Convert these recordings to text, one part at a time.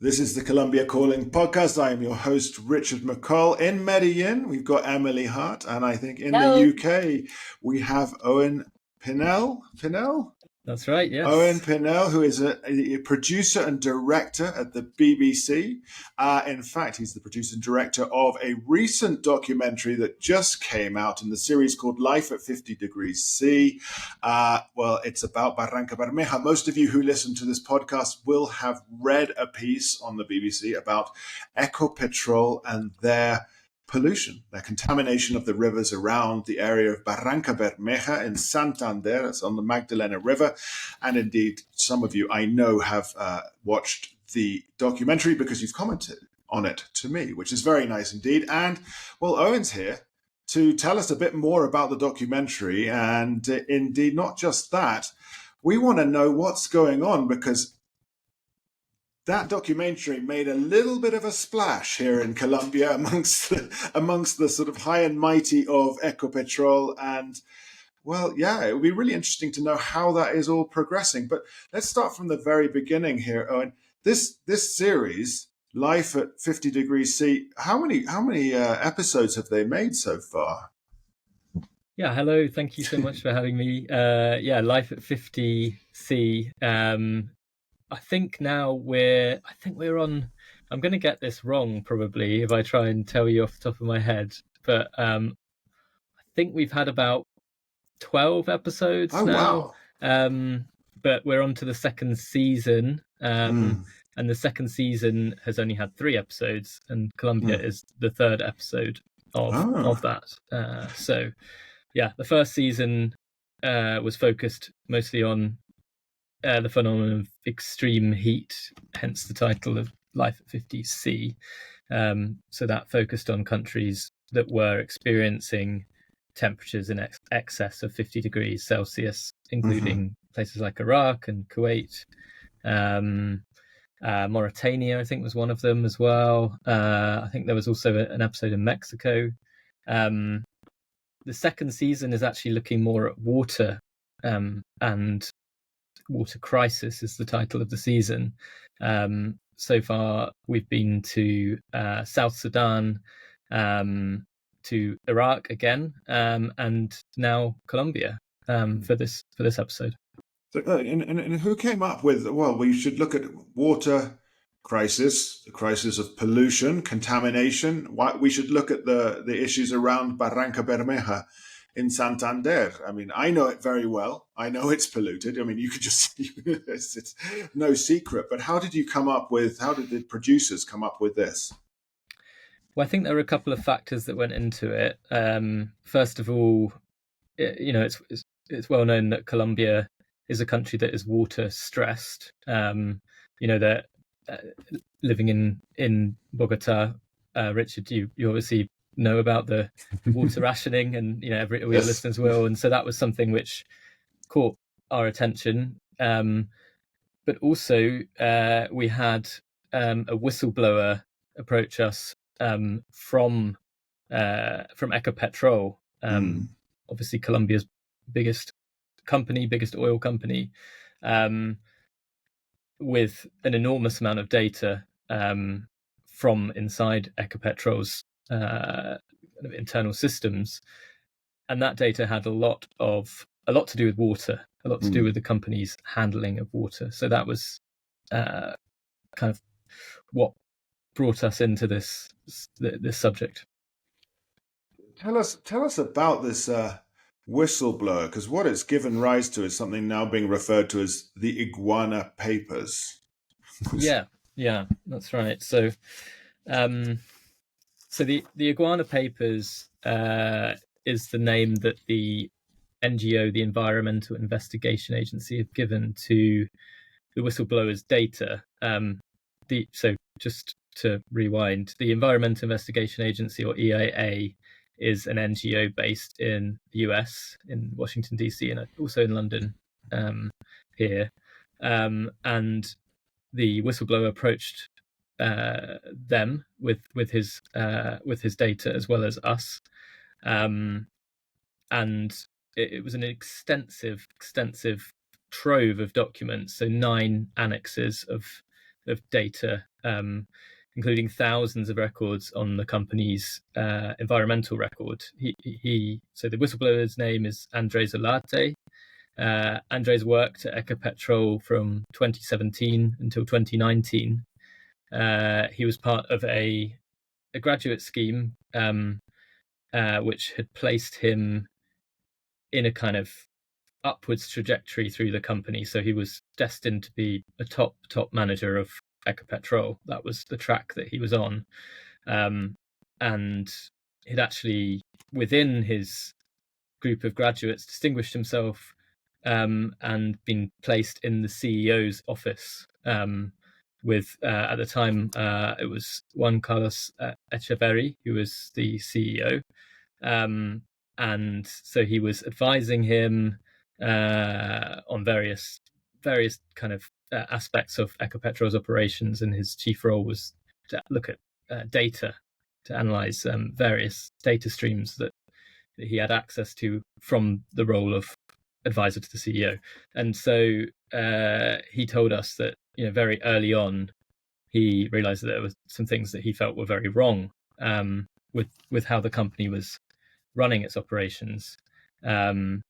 This is the Colombia Calling podcast. I am your host, Richard McCall. In Medellin, we've got Emily Hart, and I think in the Hello. UK, we have Owen Pinnell. Pinnell? That's right, yes. Owen Pinnell, who is a producer and director at the BBC. In fact, he's the producer and director of a recent documentary that just came out in the series called Life at 50 Degrees C. Well, it's about Barranca Bermeja. Most of you who listen to this podcast will have read a piece on the BBC about Ecopetrol and their pollution, the contamination of the rivers around the area of Barranca Bermeja in Santander. It's on the Magdalena River. And indeed, some of you I know have watched the documentary because you've commented on it to me, which is very nice indeed. And, well, Owen's here to tell us a bit more about the documentary. And indeed, not just that, we want to know what's going on because that documentary made a little bit of a splash here in Colombia amongst the sort of high and mighty of Ecopetrol. And, well, yeah, it would be really interesting to know how that is all progressing. But let's start from the very beginning here, Owen. This series, Life at 50 Degrees C, how many episodes have they made so far? Yeah, hello. Thank you so much for having me. Life at 50 C. I think we're on. I'm going to get this wrong probably if I try and tell you off the top of my head, but I think we've had about 12 episodes now. Wow. But we're on to the second season, and the second season has only had 3 episodes, and Colombia is the third episode of that. So, yeah, the first season was focused mostly on the phenomenon of extreme heat, hence the title of Life at 50 C. So that focused on countries that were experiencing temperatures in excess of 50 degrees Celsius, including places like Iraq and Kuwait. Mauritania, I think, was one of them as well. I think there was also an episode in Mexico. The second season is actually looking more at water, and water crisis is the title of the season. So far, we've been to South Sudan, to Iraq again, and now Colombia for this episode. So, and who came up with, well, we should look at water crisis, the crisis of pollution, contamination. We should look at the issues around Barranca Bermeja in Santander. I mean, I know it very well. I know it's polluted. I mean, you could just see it's no secret. But how did the producers come up with this? Well, I think there were a couple of factors that went into it. First of all, it's well known that Colombia is a country that is water stressed. That living in Bogota, Richard, you obviously know about the water rationing, and all your listeners will, and so that was something which caught our attention. But also, we had a whistleblower approach us from Ecopetrol, obviously Colombia's biggest oil company, with an enormous amount of data from inside Ecopetrol's internal systems, and that data had a lot to do with water, a lot to do with the company's handling of water. So that was kind of what brought us into this subject. Tell us about this whistleblower, because what it's given rise to is something now being referred to as the Iguana Papers. Yeah, that's right. So, the Iguana Papers is the name that the NGO, the Environmental Investigation Agency, have given to the whistleblower's data. So just to rewind, the Environmental Investigation Agency, or EIA, is an NGO based in the US, in Washington, D.C., and also in London here. And the whistleblower approached them with his data as well as us, and it was an extensive trove of documents. So 9 annexes of data, including thousands of records on the company's environmental record. So the whistleblower's name is Andres Olarte. Andres worked at Ecopetrol from 2017 until 2019. He was part of a graduate scheme which had placed him in a kind of upwards trajectory through the company. So he was destined to be a top manager of Ecopetrol. That was the track that he was on. And he'd actually, within his group of graduates, distinguished himself and been placed in the CEO's office with, at the time, it was Juan Carlos Echeverri, who was the CEO. And so he was advising him on various kind of aspects of Ecopetrol's operations, and his chief role was to look at data, to analyze various data streams that he had access to from the role of advisor to the CEO. And so he told us that, very early on, he realized that there were some things that he felt were very wrong with how the company was running its operations. And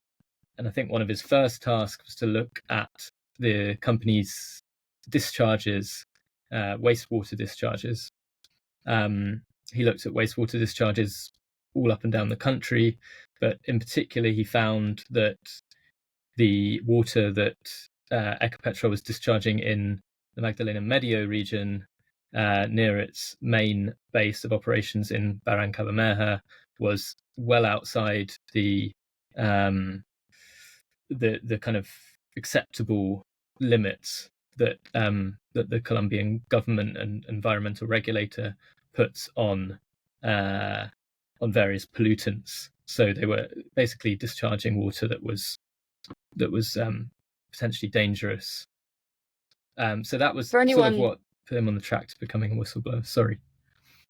I think one of his first tasks was to look at the company's discharges, wastewater discharges. He looked at wastewater discharges all up and down the country, but in particular, he found that the water that Ecopetrol was discharging in the Magdalena Medio region, near its main base of operations in Barrancabermeja, was well outside the kind of acceptable limits that the Colombian government and environmental regulator puts on various pollutants. So they were basically discharging water that was potentially dangerous. So that was sort of what put him on the track to becoming a whistleblower.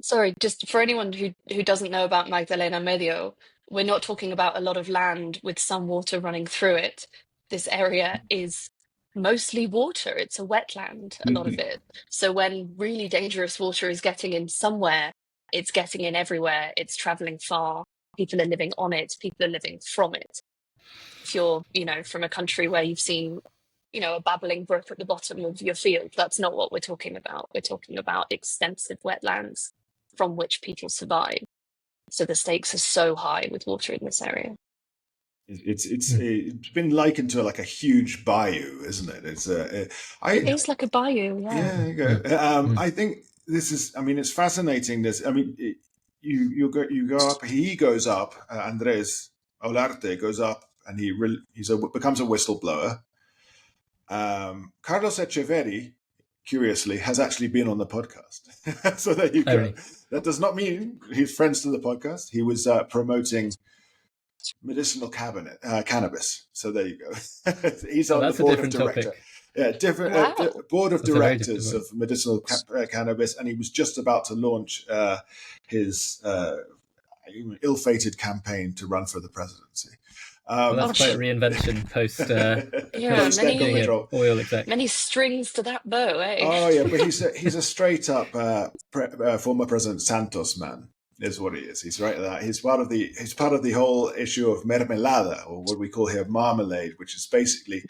Sorry, just for anyone who doesn't know about Magdalena Medio, we're not talking about a lot of land with some water running through it. This area is mostly water. It's a wetland, a lot of it. So when really dangerous water is getting in somewhere, it's getting in everywhere. It's traveling far. People are living on it. People are living from it. If you're, from a country where you've seen, a babbling brook at the bottom of your field, that's not what we're talking about. We're talking about extensive wetlands from which people survive. So the stakes are so high with water in this area. It's been likened to like a huge bayou, isn't it? It is like a bayou, yeah. Yeah, there you go. I think this is. I mean, it's fascinating. You go up. He goes up. Andres Olarte goes up, and becomes a whistleblower. Carlos Echeverri, curiously, has actually been on the podcast. So there you go. Really? That does not mean he's friends to the podcast. He was promoting medicinal cannabis. So there you go. He's on the board of directors. Yeah, board of directors of medicinal cannabis, and he was just about to launch his ill-fated campaign to run for the presidency. That's quite a reinvention post oil exec. Many strings to that bow, eh? Oh yeah, but he's a straight up former President Santos man, is what he is. He's right at that. He's part of the whole issue of mermelada, or what we call here marmalade, which is basically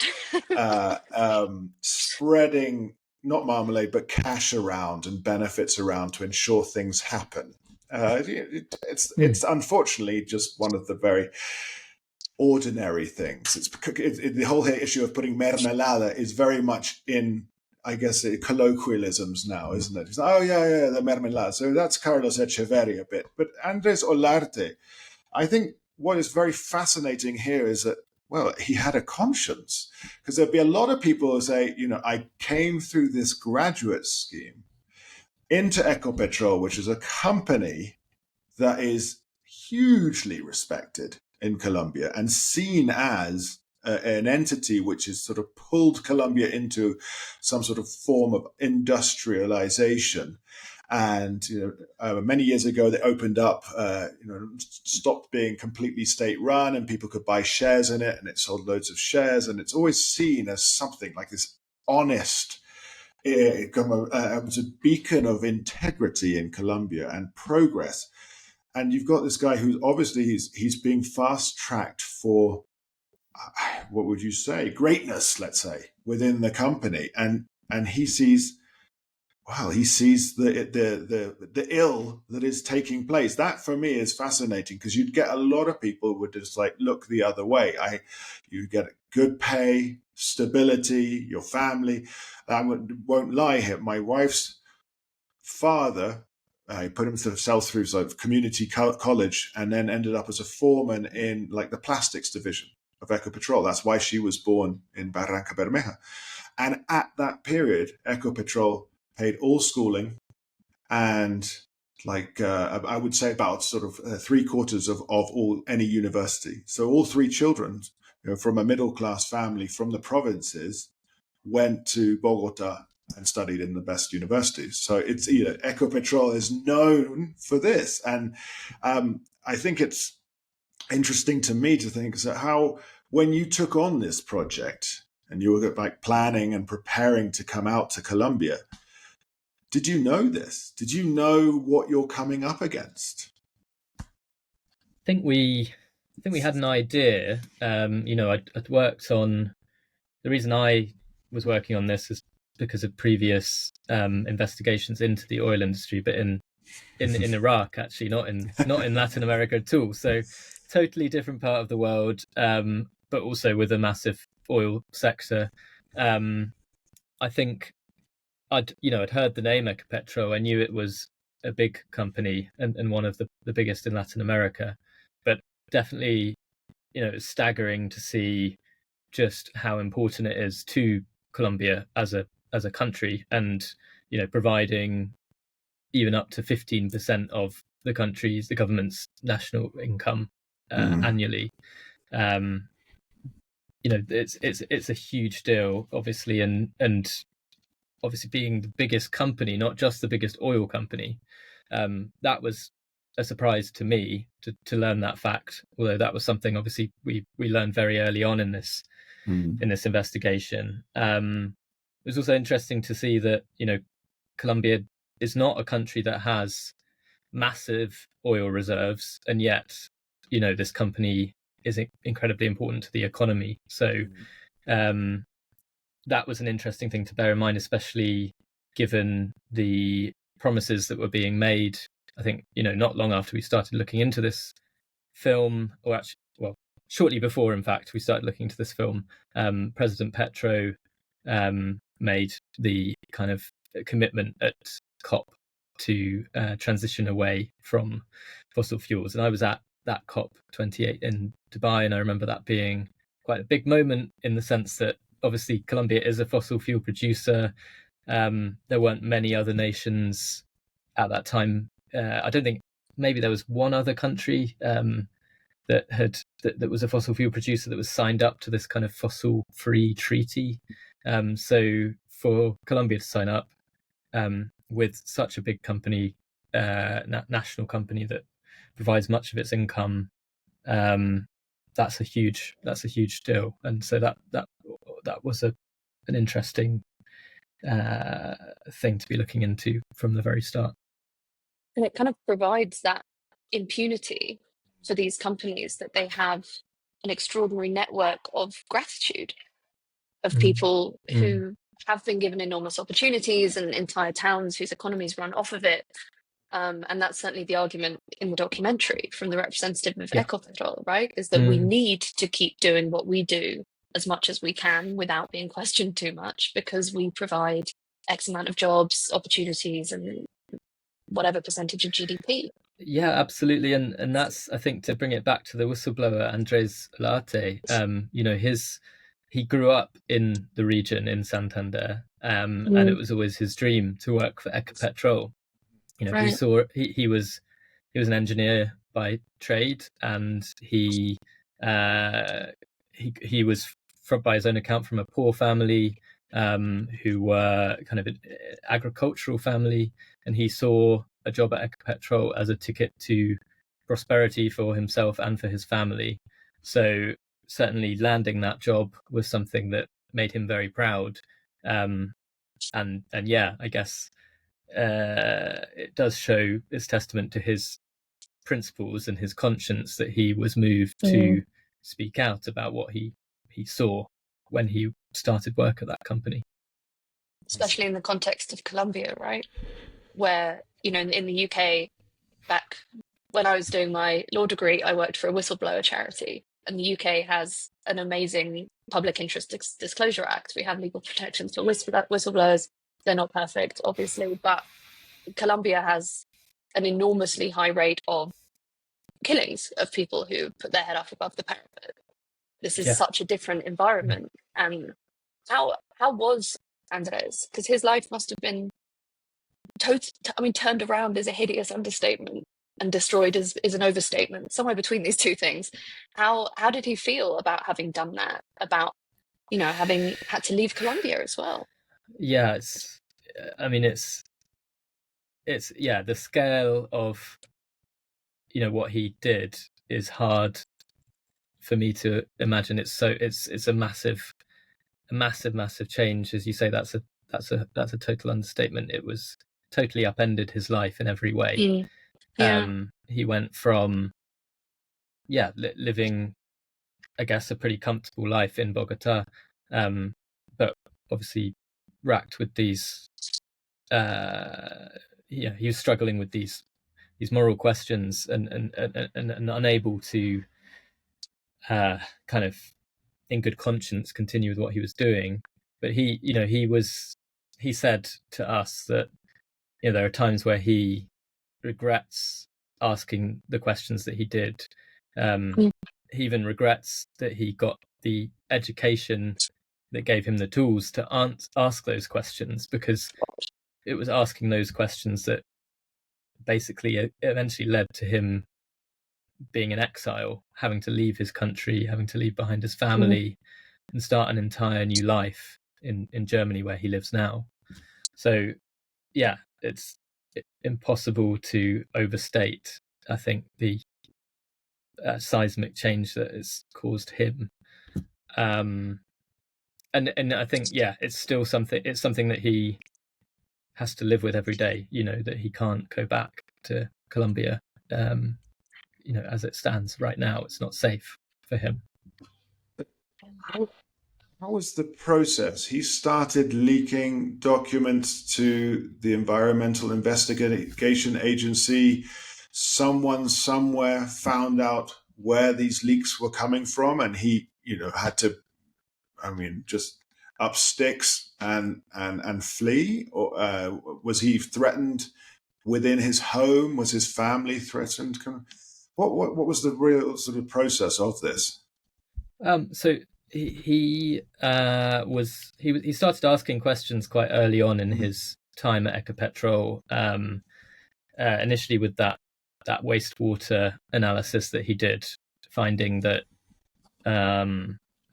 spreading not marmalade but cash around and benefits around to ensure things happen. It's unfortunately just one of the very ordinary things. The whole issue of putting mermelada is very much in, I guess, colloquialisms now, isn't it? It's, oh yeah, the mermelada. So that's Carlos Echeverri a bit. But Andres Olarte, I think what is very fascinating here is that, well, he had a conscience, because there'd be a lot of people who say, I came through this graduate scheme into Ecopetrol, which is a company that is hugely respected in Colombia and seen as an entity which has sort of pulled Colombia into some sort of form of industrialization. And many years ago, they opened up, stopped being completely state-run, and people could buy shares in it, and it sold loads of shares. And it's always seen as something like this honest it was a beacon of integrity in Colombia and progress. And you've got this guy who's obviously he's being fast tracked for what would you say, greatness, let's say, within the company, and he sees, wow, he sees the ill that is taking place. That for me is fascinating, because you'd get a lot of people who would just like look the other way. You get good pay, stability, your family. I won't lie here. My wife's father, he put himself through sort of community college, and then ended up as a foreman in like the plastics division of Ecopetrol. That's why she was born in Barranca Bermeja. And at that period, Ecopetrol paid all schooling, and like I would say about sort of 3/4 of all any university. So all three children, from a middle class family from the provinces, went to Bogota and studied in the best universities. So it's, Ecopetrol is known for this, and I think it's interesting to me to think so how, when you took on this project and you were like planning and preparing to come out to Colombia, did you know this? Did you know what you're coming up against? I think we had an idea. I'd worked on, the reason I was working on this is because of previous investigations into the oil industry, but in Iraq, actually, not in Latin America at all. So totally different part of the world, but also with a massive oil sector. I think I'd heard the name Ecopetrol. I knew it was a big company and one of the biggest in Latin America, but definitely, it's staggering to see just how important it is to Colombia as a country, and providing even up to 15% of the government's national income annually. It's a huge deal, obviously, and obviously being the biggest company, not just the biggest oil company. That was a surprise to me to learn that fact, although that was something obviously we learned very early on in this investigation. It was also interesting to see that Colombia is not a country that has massive oil reserves, and yet this company is incredibly important to the economy. So that was an interesting thing to bear in mind, especially given the promises that were being made. I think not long after we started looking into this film, or actually, well, shortly before, in fact, we started looking into this film, President Petro made the kind of commitment at COP to transition away from fossil fuels. And I was at that COP 28 in Dubai, and I remember that being quite a big moment, in the sense that obviously Colombia is a fossil fuel producer. There weren't many other nations at that time. I don't think, maybe there was one other country that was a fossil fuel producer that was signed up to this kind of fossil free treaty. So for Colombia to sign up with such a big company, national company that provides much of its income, that's a huge deal. And so that was an interesting thing to be looking into from the very start. And it kind of provides that impunity for these companies, that they have an extraordinary network of gratitude of people who have been given enormous opportunities, and entire towns whose economies run off of it. And that's certainly the argument in the documentary from the representative of Ecopetrol, right? Is that we need to keep doing what we do as much as we can without being questioned too much, because we provide X amount of jobs, opportunities, and whatever percentage of GDP. Yeah, absolutely. And that's, I think, to bring it back to the whistleblower, Andres Olarte, he grew up in the region in Santander, and it was always his dream to work for Ecopetrol. Right. He was an engineer by trade, and he was by his own account from a poor family, who were kind of an agricultural family, and he saw a job at Ecopetrol as a ticket to prosperity for himself and for his family. So certainly landing that job was something that made him very proud. yeah, I guess it does show, it's testament to his principles and his conscience that he was moved to speak out about what he saw when he started work at that company. Especially in the context of Colombia, right? Where, you know, in the UK, back when I was doing my law degree, I worked for a whistleblower charity, and the UK has an amazing public interest disclosure act. We have legal protections for whistleblowers. They're not perfect, obviously, but Colombia has an enormously high rate of killings of people who put their head up above the parapet. This is such a different environment. And how was Andres? Because his life must have been turned around is a hideous understatement, and destroyed is an overstatement. Somewhere between these two things. How did he feel about having done that? About, you know, having had to leave Colombia as well? Yeah, it's the scale of, you know, what he did is hard for me to imagine. It's a massive change, as you say. That's a total understatement. It was totally upended his life in every way. He went from living, I guess, a pretty comfortable life in Bogota, but obviously racked with these he was struggling with these moral questions, and unable to kind of in good conscience continue with what he was doing. But he said to us that, you know, there are times where he regrets asking the questions that he did. He even regrets that he got the education that gave him the tools to ask those questions, because it was asking those questions that basically eventually led to him being in exile, having to leave his country, having to leave behind his family, and start an entire new life in Germany, where he lives now. So yeah, it's impossible to overstate, I think, the seismic change that has caused him. And I think, it's still something that he has to live with every day, you know, that he can't go back to Colombia. You know, as it stands right now, it's not safe for him. How was the process? He started leaking documents to the Environmental Investigation Agency. Someone somewhere found out where these leaks were coming from, and he, you know, had to, just up sticks and flee. Or was he threatened within his home? Was his family threatened? What was the real sort of process of this? So he started asking questions quite early on in his time at Ecopetrol. Initially with that wastewater analysis that he did, finding that a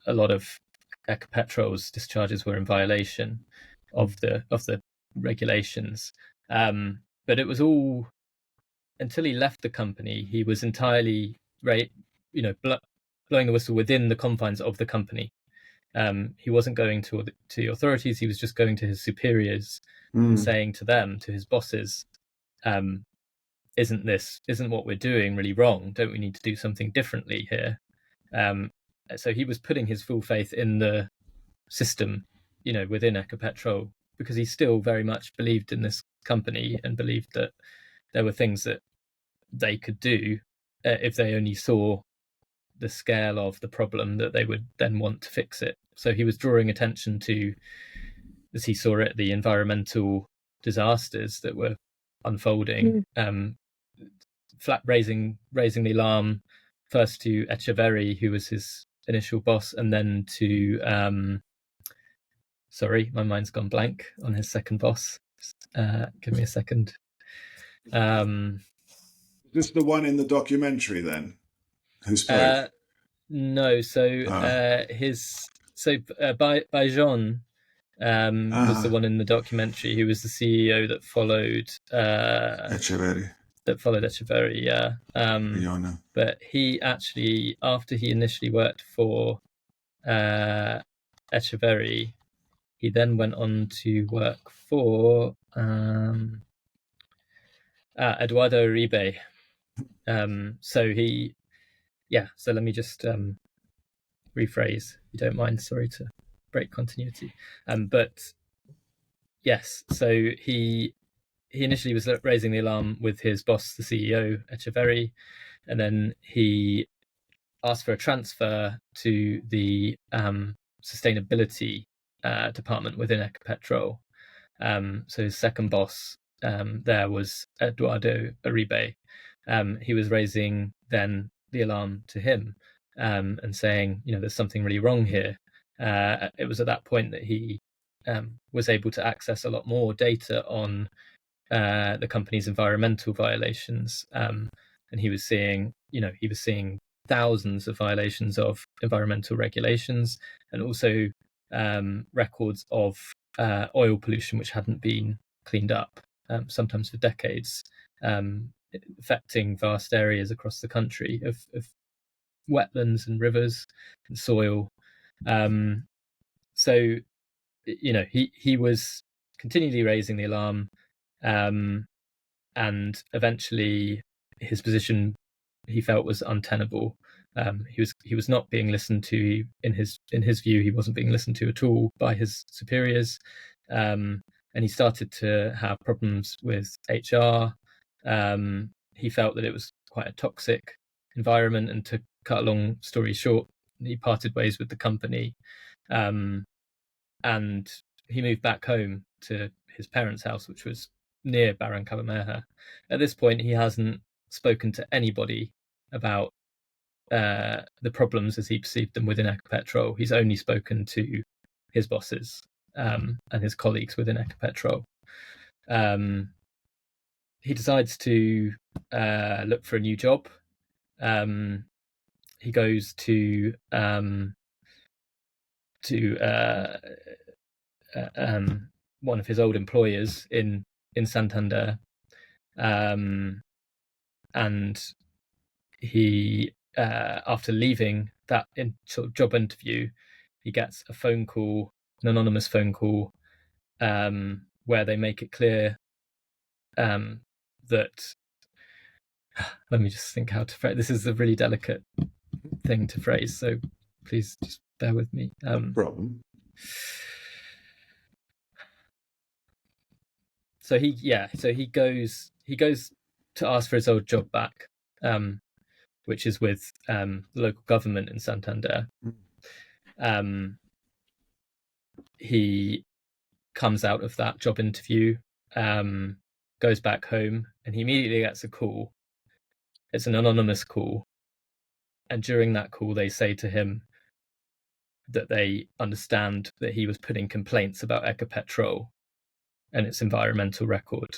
lot of Ecopetrol's discharges were in violation of the regulations. But it was all, until he left the company, he was entirely blowing the whistle within the confines of the company. He wasn't going to the authorities. He was just going to his superiors and saying to them, to his bosses, isn't what we're doing really wrong? Don't we need to do something differently here? So he was putting his full faith in the system, you know, within Ecopetrol, because he still very much believed in this company and believed that there were things that they could do if they only saw the scale of the problem, that they would then want to fix it. So he was drawing attention to, as he saw it, the environmental disasters that were unfolding, raising the alarm first to Echeverry, who was his initial boss, and then to sorry, my mind's gone blank on his second boss. Give me a second. This the one in the documentary then, who spoke? No, so Bajon was the one in the documentary, who was the CEO that followed Echeverry. Yeah. But he actually, after he initially worked for Echeverry, he then went on to work for Eduardo Uribe. So let me just rephrase, if you don't mind. Sorry to break continuity. But yes, so he initially was raising the alarm with his boss, the CEO, Echeverry, and then he asked for a transfer to the sustainability department within Ecopetrol. So his second boss there was Eduardo Uribe. He was raising then the alarm to him and saying, there's something really wrong here. It was at that point that he was able to access a lot more data on the company's environmental violations, and he was seeing thousands of violations of environmental regulations, and also records of oil pollution which hadn't been cleaned up, sometimes for decades, affecting vast areas across the country of wetlands and rivers and soil. So he was continually raising the alarm, and eventually his position, he felt, was untenable. He was not being listened to. In his view, he wasn't being listened to at all by his superiors, and he started to have problems with HR. He felt that it was quite a toxic environment, and to cut a long story short, he parted ways with the company, and he moved back home to his parents' house, which was near Barrancabermeja. At this point, he hasn't spoken to anybody about the problems as he perceived them within Ecopetrol. He's only spoken to his bosses and his colleagues within Ecopetrol. He decides to look for a new job. He goes to one of his old employers in Santander, and he, after leaving that sort of job interview, he gets a phone call, an anonymous phone call, where they make it clear that, let me just think how to phrase this. Is a really delicate thing to phrase, so please just bear with me. No problem. So he goes to ask for his old job back, which is with the local government in Santander. He comes out of that job interview, goes back home, and he immediately gets a call. It's an anonymous call, and during that call they say to him that they understand that he was putting complaints about Ecopetrol and its environmental record,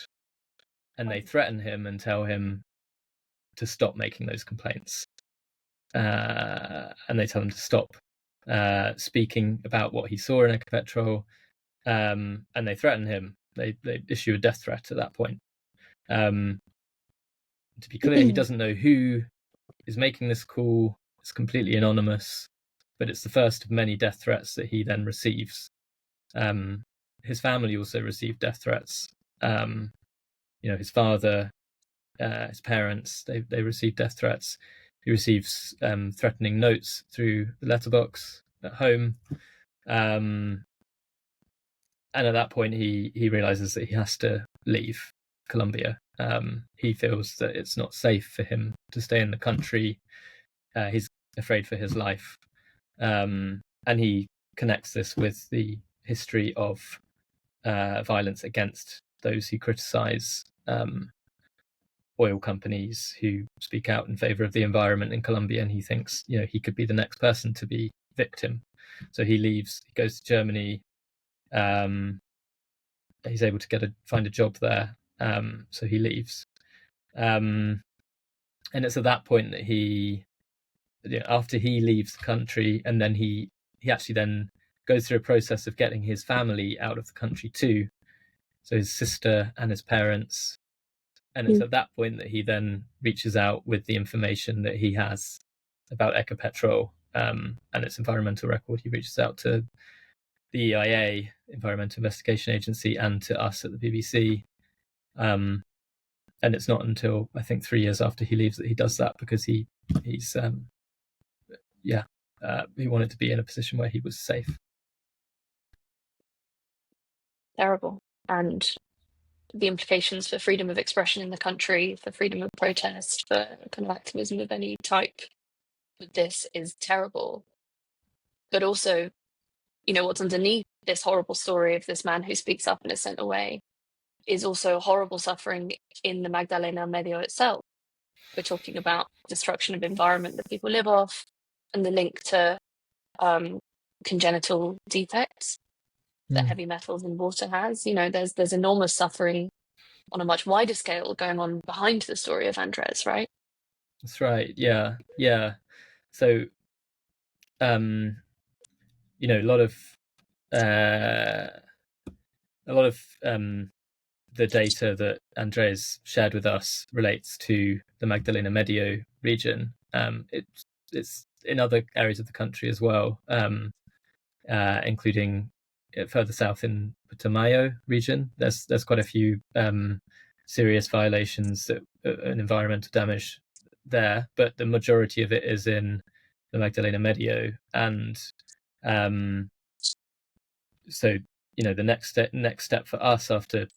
and they threaten him and tell him to stop making those complaints, and they tell him to stop speaking about what he saw in Ecopetrol, and they threaten him. They issue a death threat at that point. To be clear, he doesn't know who is making this call. It's completely anonymous, but it's the first of many death threats that he then receives. His family also received death threats. His father, his parents, they received death threats. He receives threatening notes through the letterbox at home. And at that point, he realizes that he has to leave Colombia. He feels that it's not safe for him to stay in the country. He's afraid for his life. And he connects this with the history of violence against those who criticize oil companies who speak out in favor of the environment in Colombia, and he thinks he could be the next person to be victim. So he leaves, he goes to Germany. He's able to find a job there, so he leaves. And it's at that point that he, after he leaves the country, and then he actually then goes through a process of getting his family out of the country too, so his sister and his parents. And it's at that point that he then reaches out with the information that he has about Ecopetrol and its environmental record. He reaches out to EIA, Environmental Investigation Agency, and to us at the BBC. And it's not until I think 3 years after he leaves that he does that, because he wanted to be in a position where he was safe. Terrible. And the implications for freedom of expression in the country, for freedom of protest, for kind of activism of any type with this is terrible. But also, what's underneath this horrible story of this man who speaks up and is sent away is also horrible suffering in the Magdalena Medio itself. We're talking about destruction of environment that people live off, and the link to congenital defects that heavy metals in water has. There's enormous suffering on a much wider scale going on behind the story of Andres, right? That's right. Yeah. So, a lot of the data that Andres shared with us relates to the Magdalena Medio region. It's in other areas of the country as well, including further south in Putumayo region. There's quite a few serious violations and environmental damage there, but the majority of it is in the Magdalena Medio. And so the next step for us after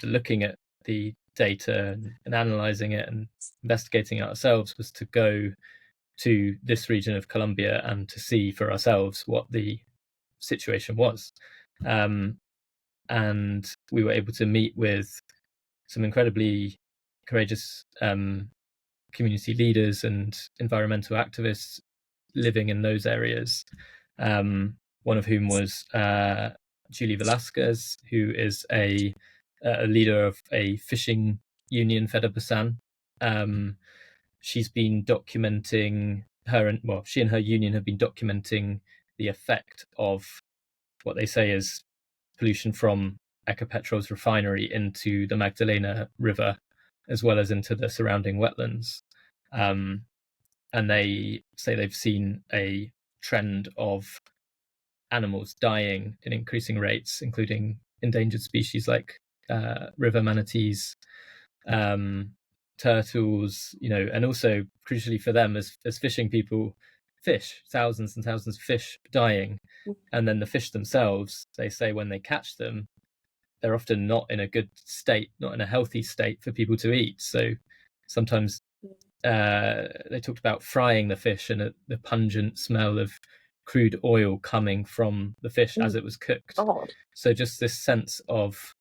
looking at the data and analyzing it and investigating it ourselves was to go to this region of Colombia and to see for ourselves what the situation was. And we were able to meet with some incredibly courageous community leaders and environmental activists living in those areas, one of whom was Julie Velasquez, who is a leader of a fishing union, Federación. She's been documenting she and her union have been documenting the effect of what they say is pollution from Ecopetrol's refinery into the Magdalena River, as well as into the surrounding wetlands. And they say they've seen a trend of animals dying in increasing rates, including endangered species like river manatees, turtles, and also crucially for them as fishing people, fish, thousands and thousands of fish dying. And then the fish themselves, they say when they catch them, they're often not in a good state, not in a healthy state for people to eat. So sometimes they talked about frying the fish and the pungent smell of crude oil coming from the fish as it was cooked. God. So just this sense of,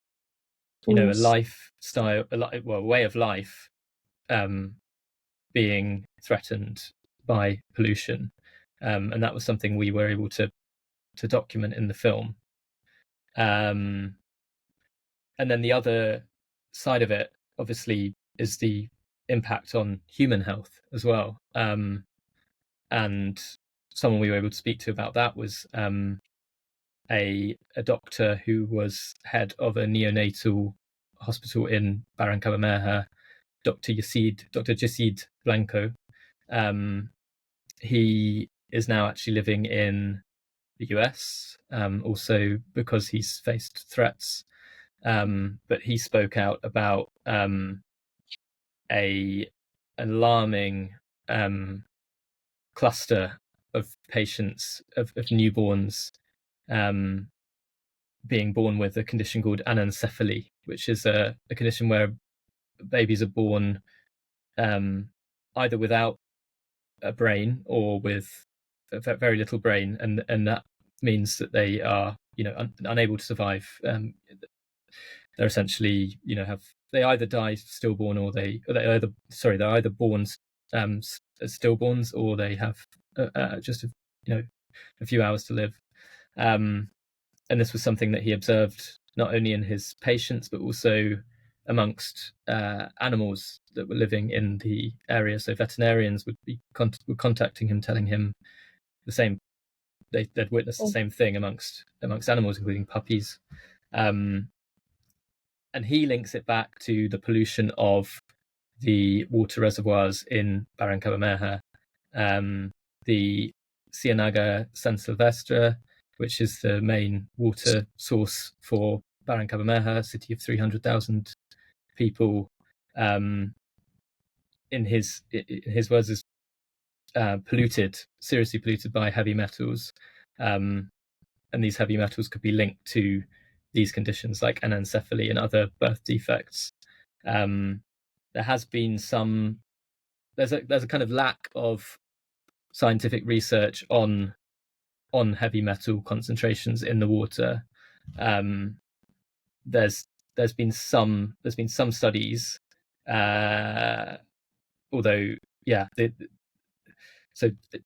a lifestyle, a way of life being threatened by pollution. And that was something we were able to document in the film. And then the other side of it, obviously, is the impact on human health as well. And someone we were able to speak to about that was a doctor who was head of a neonatal hospital in Barrancabermeja, Dr. Jacid Blanco. He is now actually living in the US, also because he's faced threats. But he spoke out about a alarming cluster of patients, of newborns, being born with a condition called anencephaly, which is a condition where babies are born either without a brain or with a very little brain, and that means that they are unable to survive. They're essentially they either die stillborn or they're either born as stillborns, or they have just a few hours to live. And this was something that he observed not only in his patients but also amongst animals that were living in the area. So veterinarians were contacting him, telling him the same. They'd witnessed the same thing amongst animals, including puppies. And he links it back to the pollution of the water reservoirs in Barrancabermeja, the Ciénaga San Silvestre, which is the main water source for Barrancabermeja, a city of 300,000 people. In his words, is polluted, seriously polluted by heavy metals, and these heavy metals could be linked to these conditions like anencephaly and other birth defects. There has been there's a kind of lack of scientific research on heavy metal concentrations in the water. There's been some studies, although so let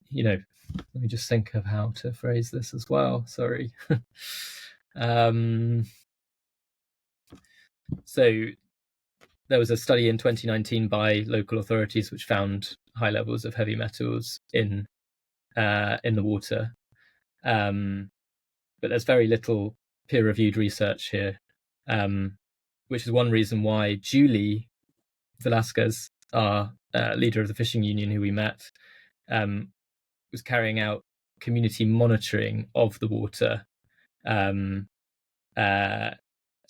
me just think of how to phrase this as well. Sorry. So there was a study in 2019 by local authorities which found high levels of heavy metals in the water, but there's very little peer-reviewed research here, which is one reason why Julie Velasquez, our leader of the fishing union who we met, was carrying out community monitoring of the water,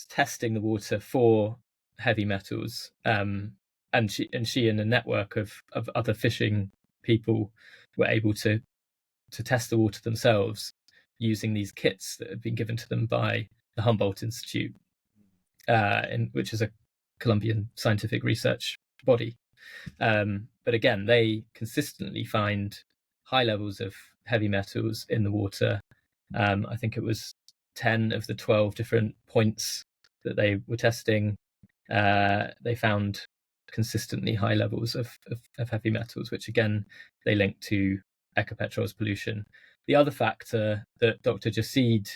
testing the water for heavy metals, and she and a network of other fishing people were able to test the water themselves using these kits that had been given to them by the Humboldt Institute, which is a Colombian scientific research body. But again, they consistently find high levels of heavy metals in the water. I think it was 10 of the 12 different points that they were testing. They found consistently high levels of heavy metals, which again, they link to Ecopetrol's pollution. The other factor that Dr. Jacid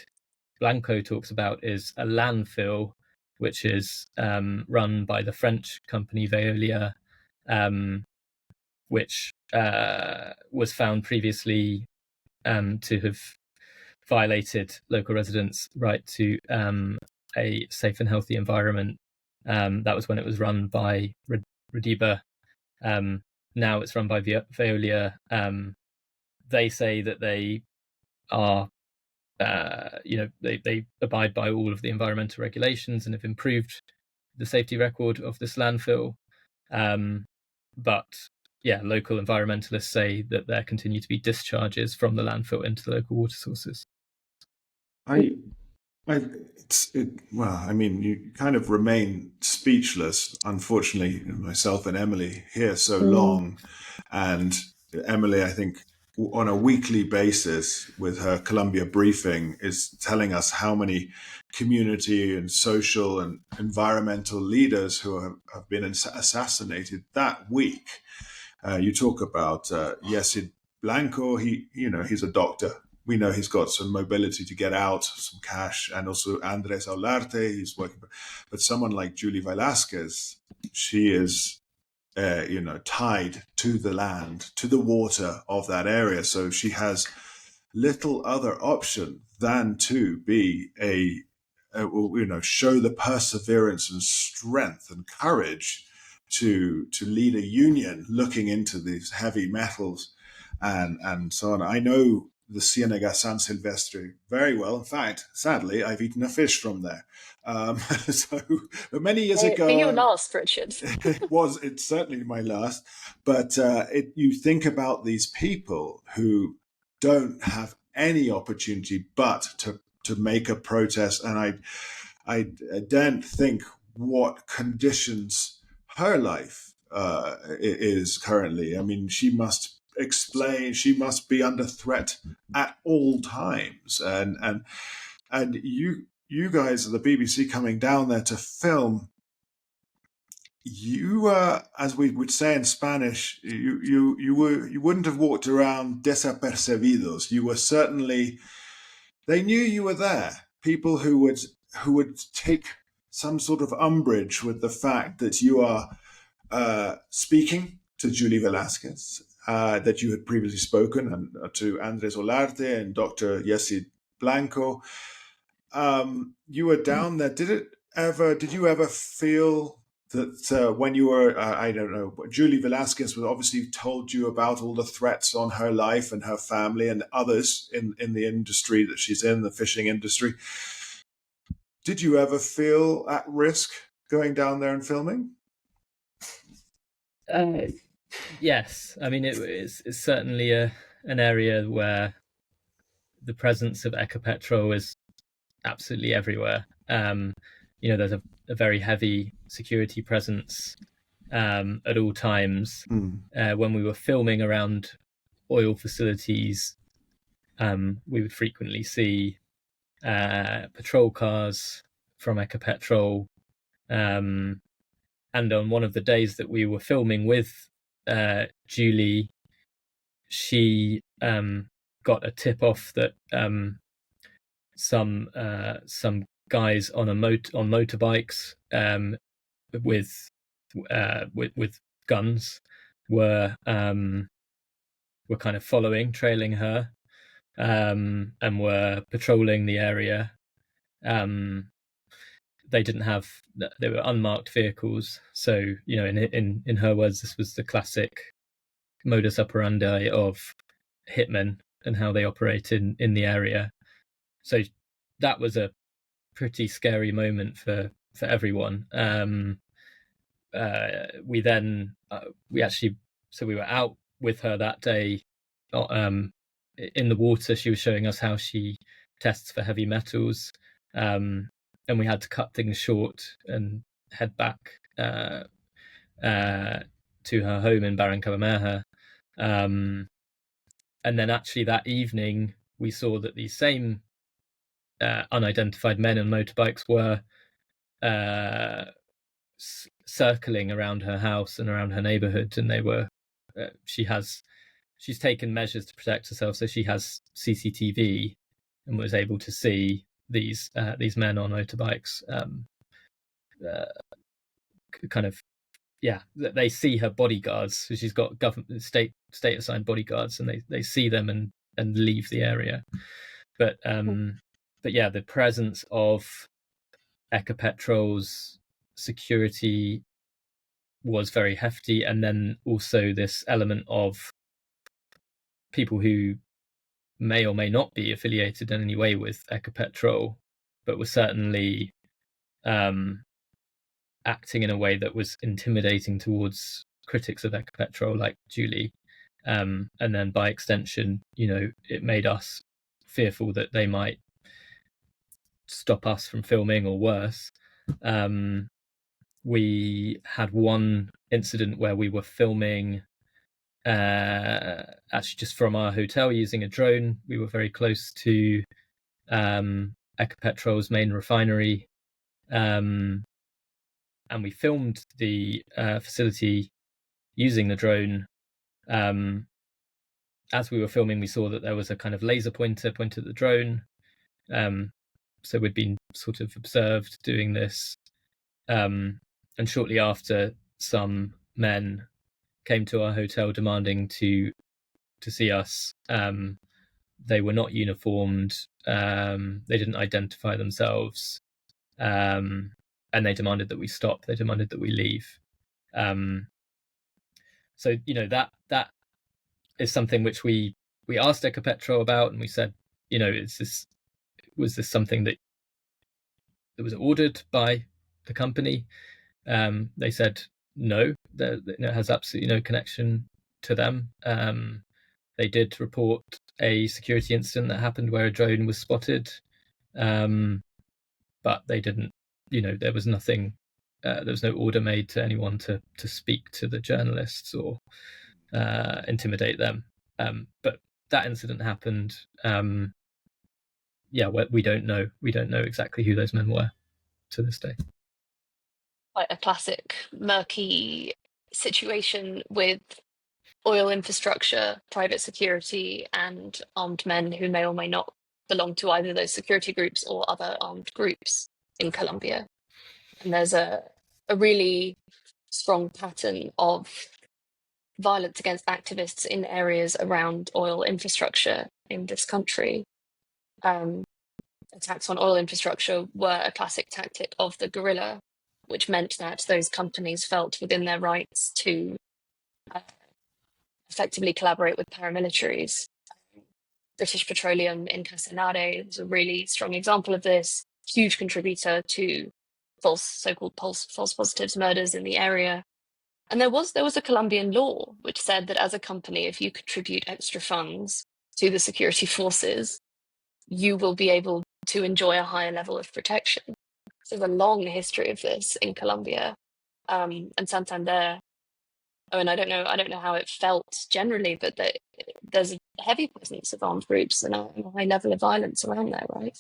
Blanco talks about is a landfill, which is run by the French company Veolia, which was found previously to have violated local residents' right to a safe and healthy environment. That was when it was run by Rediba. Now it's run by Veolia. They say that they are, they abide by all of the environmental regulations and have improved the safety record of this landfill. But local environmentalists say that there continue to be discharges from the landfill into the local water sources. You kind of remain speechless. Unfortunately, myself and Emily here so long, and Emily, I think, on a weekly basis with her Colombia briefing is telling us how many community and social and environmental leaders who have been assassinated that week. You talk about Yesid Blanco. He's a doctor. We know he's got some mobility to get out, some cash, and also Andres Olarte, he's working. But someone like Julie Velasquez, she is, tied to the land, to the water of that area. So she has little other option than to be show the perseverance and strength and courage to lead a union looking into these heavy metals and so on. I know the Ciénaga San Silvestre very well. In fact, sadly, I've eaten a fish from there. But many years ago, be your last, Richard. It's certainly my last. But you think about these people who don't have any opportunity but to make a protest, and I daren't think what conditions her life is currently. I mean, she must explain, she must be under threat at all times, and you guys at the BBC coming down there to film, you as we would say in Spanish, you wouldn't have walked around desapercibidos. You were certainly, they knew you were there. People who would take some sort of umbrage with the fact that you are speaking to Julie Velasquez, that you had previously spoken, and to Andres Olarte and Dr. Yesid Blanco. You were down there. Did you ever feel that when you were, I don't know, Julie Velasquez was obviously told you about all the threats on her life and her family and others in the industry that she's in, the fishing industry. Did you ever feel at risk going down there and filming? Yes, I mean it's certainly an area where the presence of Ecopetrol is absolutely everywhere. There's a very heavy security presence at all times. When we were filming around oil facilities, we would frequently see patrol cars from Ecopetrol. And on one of the days that we were filming with Julie, she got a tip off that some guys on motorbikes with guns were kind of trailing her, and were patrolling the area. They were unmarked vehicles, so in her words, this was the classic modus operandi of hitmen and how they operate in the area. So that was a pretty scary moment for everyone. We were out with her that day in the water. She was showing us how she tests for heavy metals, and we had to cut things short and head back to her home in Barrancabermeja. And then actually that evening, we saw that these same unidentified men on motorbikes were circling around her house and around her neighborhood, and they were she's taken measures to protect herself, so she has CCTV and was able to see these men on motorbikes. They see her bodyguards. So she's got government state assigned bodyguards, and they see them and leave the area. But yeah, the presence of Ecopetrol's security was very hefty, and then also this element of people who may or may not be affiliated in any way with Ecopetrol, but were certainly acting in a way that was intimidating towards critics of Ecopetrol like Julie. And then by extension, it made us fearful that they might stop us from filming, or worse. We had one incident where we were filming actually just from our hotel using a drone. We were very close to Ecopetrol's main refinery, and we filmed the facility using the drone. As we were filming, we saw that there was a kind of laser pointer pointed at the drone. So we'd been sort of observed doing this. And shortly after, some men came to our hotel demanding to see us. They were not uniformed. They didn't identify themselves. And they demanded that we stop. They demanded that we leave. So that is something which we asked Ecopetrol about, and we said, was this something that was ordered by the company? They said no, that it has absolutely no connection to them. They did report a security incident that happened where a drone was spotted, but they didn't. There was nothing. There was no order made to anyone to speak to the journalists or intimidate them. But that incident happened. We don't know. We don't know exactly who those men were to this day. Quite a classic murky situation with oil infrastructure, private security, and armed men who may or may not belong to either those security groups or other armed groups in Colombia. And there's a really strong pattern of violence against activists in areas around oil infrastructure in this country. Attacks on oil infrastructure were a classic tactic of the guerrilla which meant that those companies felt within their rights to effectively collaborate with paramilitaries. British Petroleum in Casanare is a really strong example of this, huge contributor to so-called false positives murders in the area. And there was a Colombian law which said that as a company, if you contribute extra funds to the security forces, you will be able to enjoy a higher level of protection. So there's a long history of this in Colombia, and Santander. Oh, and I don't know how it felt generally, but there's a heavy presence of armed groups and a high level of violence around there, right?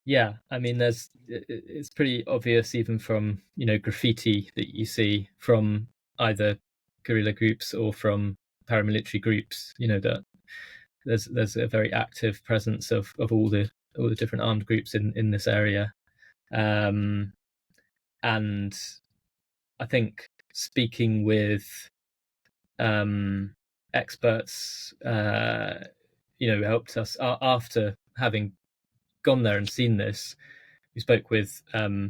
Yeah, I mean, it's pretty obvious even from, graffiti that you see from either guerrilla groups or from paramilitary groups, that there's a very active presence of all the different armed groups in this area. And I think speaking with experts, helped us after having gone there and seen this. We spoke with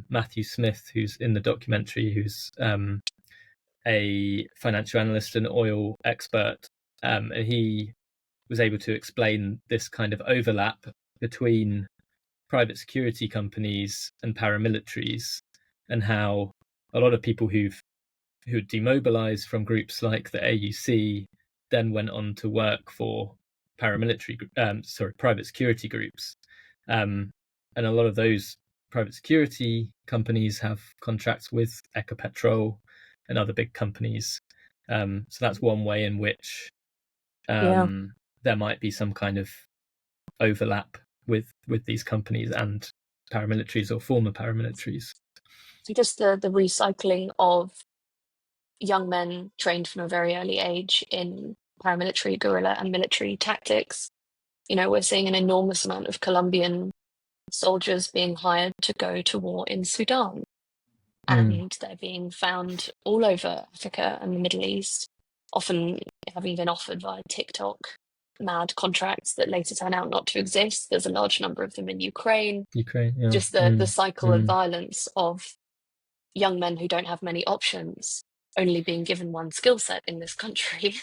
Matthew Smith, who's in the documentary, who's a financial analyst and oil expert, and he was able to explain this kind of overlap between private security companies and paramilitaries, and how a lot of people who demobilized from groups like the AUC then went on to work for private security groups, and a lot of those private security companies have contracts with Ecopetrol and other big companies. So that's one way in which there might be some kind of overlap with these companies and paramilitaries or former paramilitaries. So just the recycling of young men trained from a very early age in paramilitary, guerrilla, and military tactics. We're seeing an enormous amount of Colombian soldiers being hired to go to war in Sudan. And they're being found all over Africa and the Middle East, often having been offered via TikTok mad contracts that later turn out not to exist. There's a large number of them in Ukraine. Yeah. Just the cycle of violence of young men who don't have many options, only being given one skill set in this country,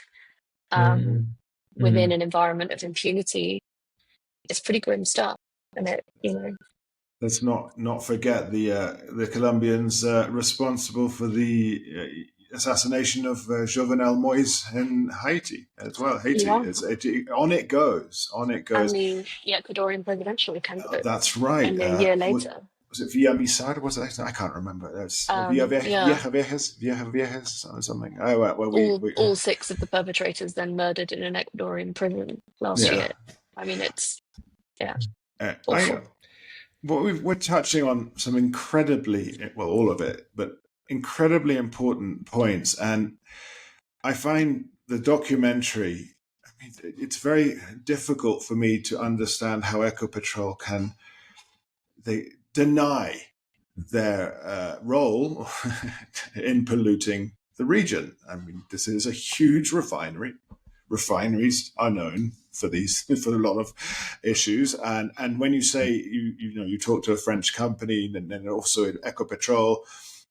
within an environment of impunity. It's pretty grim stuff, and Let's not forget the Colombians responsible for the assassination of Jovenel Moïse in Haiti as well. Haiti, on it goes. And the Ecuadorian presidential candidate. That's right. And a year later. Was it Villamizar? Was it? I can't remember. That's Viejas or something. Oh, right. Well, all 6 of the perpetrators then murdered in an Ecuadorian prison last year. I mean, it's awful. We're touching on some all of it, but incredibly important points. And I find the documentary, it's very difficult for me to understand how Ecopetrol they deny their role in polluting the region. I mean, this is a huge refinery. Refineries are known for a lot of issues, and when you say you talk to a French company and then also in Ecopetrol,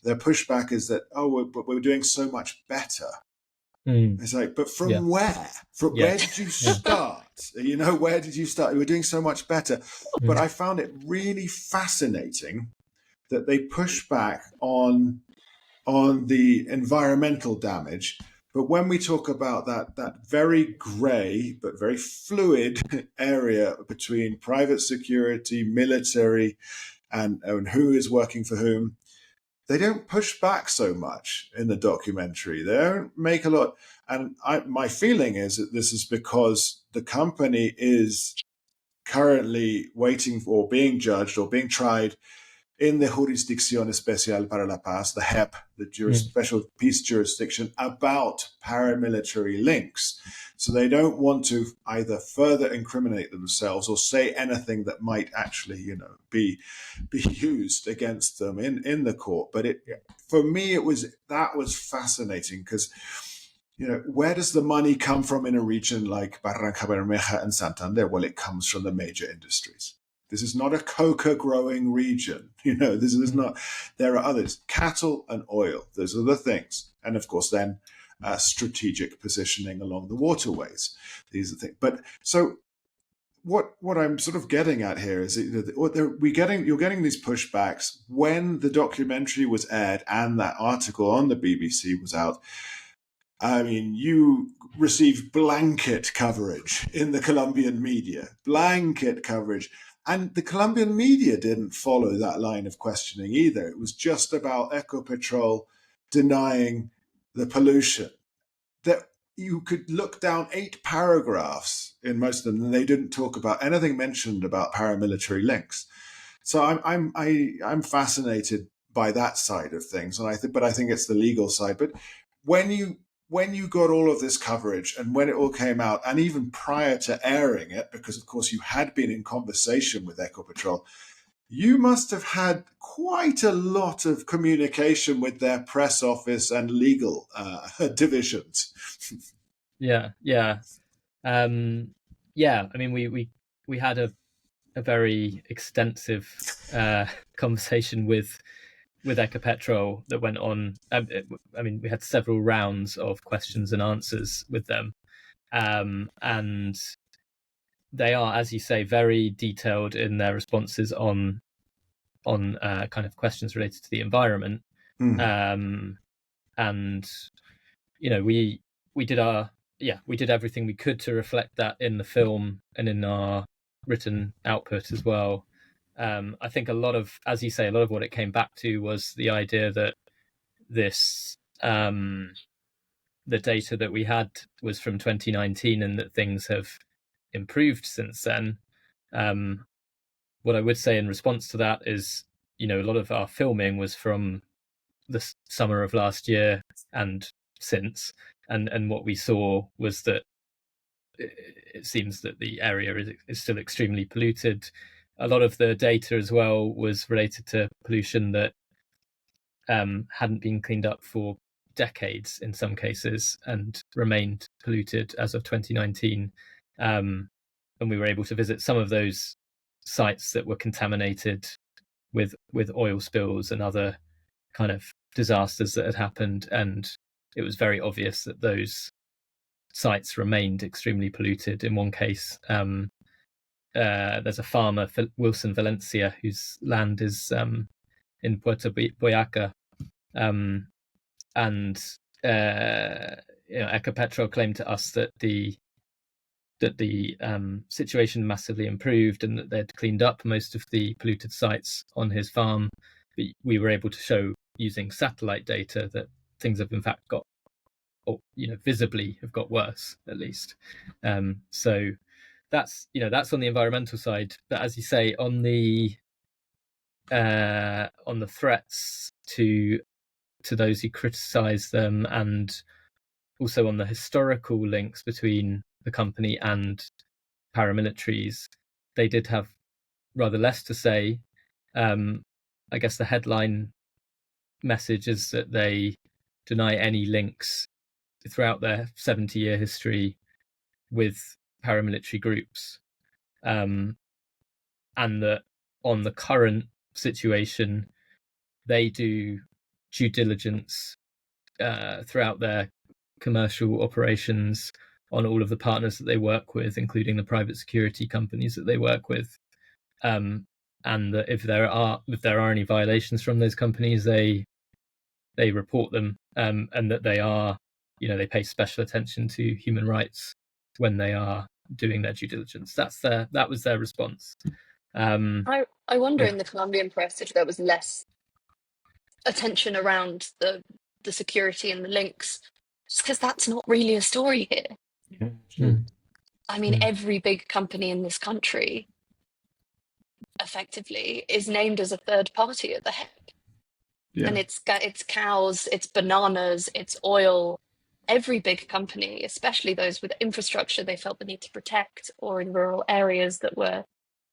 their pushback is that but we're doing so much better. It's like, but from where? Where did you start? Where did you start? We're doing so much better. But I found it really fascinating that they push back on the environmental damage. But when we talk about that very grey but very fluid area between private security, military, and who is working for whom, they don't push back so much in the documentary. They don't make a lot. And my feeling is that this is because the company is currently waiting for being judged or being tried in the Jurisdicción Especial para la Paz, the HEP, the Special Peace Jurisdiction, about paramilitary links. So they don't want to either further incriminate themselves or say anything that might actually, be used against them in the court. But for me, that was fascinating because, where does the money come from in a region like Barranca Bermeja and Santander? Well, it comes from the major industries. This is not a coca growing region. This is not. There are others. Cattle and oil. Those are the things. And of course, then strategic positioning along the waterways. These are things. But so what I'm sort of getting at here is you're getting these pushbacks when the documentary was aired and that article on the BBC was out. I mean, you received blanket coverage in the Colombian media, blanket coverage. And the Colombian media didn't follow that line of questioning either. It was just about Ecopetrol denying the pollution. That you could look down 8 paragraphs in most of them, and they didn't talk about anything mentioned about paramilitary links. So I'm fascinated by that side of things, and I think it's the legal side. But when you got all of this coverage and when it all came out, and even prior to airing it, because of course you had been in conversation with Ecopetrol, you must have had quite a lot of communication with their press office and legal divisions. Yeah. I mean, we had a very extensive conversation with Ecopetrol that went on. I mean, we had several rounds of questions and answers with them, and they are, as you say, very detailed in their responses on kind of questions related to the environment. And we did everything we could to reflect that in the film and in our written output as well. I think a lot of, as you say, a lot of what it came back to was the idea that this the data that we had was from 2019 and that things have improved since then. What I would say in response to that is, a lot of our filming was from the summer of last year and since, and what we saw was that it seems that the area is still extremely polluted. A lot of the data as well was related to pollution that hadn't been cleaned up for decades in some cases and remained polluted as of 2019. And we were able to visit some of those sites that were contaminated with oil spills and other kind of disasters that had happened, and it was very obvious that those sites remained extremely polluted. In one case, there's a farmer, Wilson Valencia, whose land is in Puerto Boyaca, and Ecopetrol claimed to us that the situation massively improved and that they'd cleaned up most of the polluted sites on his farm. But we were able to show using satellite data that things have in fact got, or visibly have got worse, at least. So that's on the environmental side. But as you say, on the threats to those who criticize them, and also on the historical links between the company and paramilitaries, they did have rather less to say. I guess the headline message is that they deny any links throughout their 70-year history with paramilitary groups, and that on the current situation, they do due diligence throughout their commercial operations on all of the partners that they work with, including the private security companies that they work with, and that if there are any violations from those companies, they report them, and that they pay special attention to human rights when they are doing their due diligence. That was their response. I wonder in the Colombian press if there was less attention around the security and the links, just because that's not really a story here. I mean, every big company in this country effectively is named as a third party at the head. Yeah. And it's cows, it's bananas, it's oil. Every big company, especially those with infrastructure they felt the need to protect, or in rural areas that were